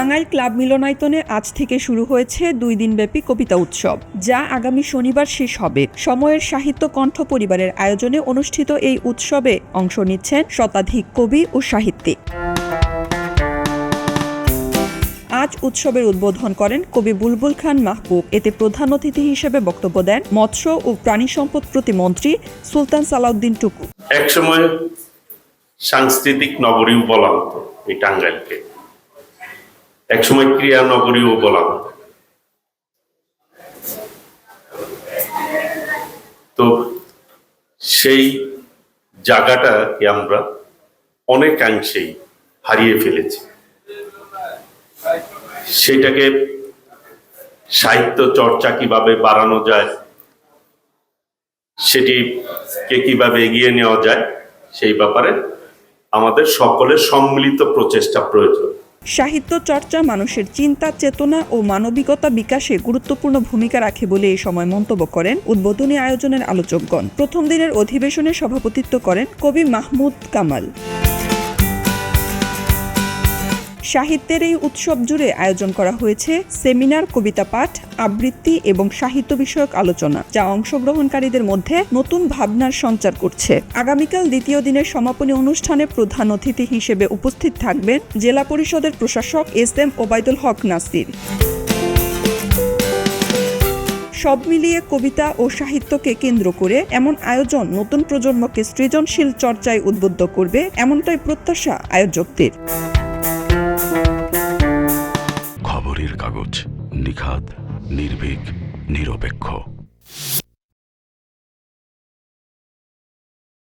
Tangail club মিলনায়তনে আজ থেকে শুরু হয়েছে 2 দিনব্যাপী কবিতা উৎসব, যা আগামী শনিবার শেষ হবে। সময়ের সাহিত্য কণ্ঠ পরিবারের আয়োজনে অনুষ্ঠিত এই উৎসবে অংশ নিচ্ছেন শতাধিক কবি ও সাহিত্যিক। আজ উৎসবের উদ্বোধন করেন কবি বুলবুল খান মাহবুব। এতে প্রধান অতিথি হিসেবে বক্তব্য দেন মৎস্য ও প্রাণী সম্পদ প্রতিমন্ত্রী সুলতান সালাউদ্দিন টুকু। একসময় সাংস্কৃতিক নগরীও বলা হতো এই টাঙ্গাইলকে, একসময় ক্রিয়া নগরীও বলা হতো। তো সেই জায়গাটাকে আমরা অনেকাংশেই হারিয়ে ফেলেছি। সেটাকে সাহিত্য চর্চা কিভাবে বাড়ানো যায়, সেটিকে কিভাবে এগিয়ে নেওয়া যায়, সেই ব্যাপারে আমাদের সকলের সম্মিলিত প্রচেষ্টা প্রয়োজন। সাহিত্য চর্চা মানুষের চিন্তা, চেতনা ও মানবিকতা বিকাশে গুরুত্বপূর্ণ ভূমিকা রাখে বলে এই সময় মন্তব্য করেন উদ্বোধনী আয়োজনের আলোচকগণ। প্রথম দিনের অধিবেশনে সভাপতিত্ব করেন কবি মাহমুদ কামাল। সাহিত্যের এই উৎসব জুড়ে আয়োজন করা হয়েছে সেমিনার, কবিতা পাঠ, আবৃত্তি এবং সাহিত্য বিষয়ক আলোচনা, যা অংশগ্রহণকারীদের মধ্যে নতুন ভাবনার সঞ্চার করছে। আগামীকাল দ্বিতীয় দিনের সমাপনী অনুষ্ঠানে প্রধান অতিথি হিসেবে উপস্থিত থাকবেন জেলা পরিষদের প্রশাসক এস.এম. ওবায়দুল হক নাসির। সব মিলিয়ে কবিতা ও সাহিত্যকে কেন্দ্র করে এমন আয়োজন নতুন প্রজন্মকে সৃজনশীল চর্চায় উদ্বুদ্ধ করবে, এমনটাই প্রত্যাশা আয়োজকদের। খবরের কাগজ, নিখাদ, নির্ভীক, নিরপেক্ষ।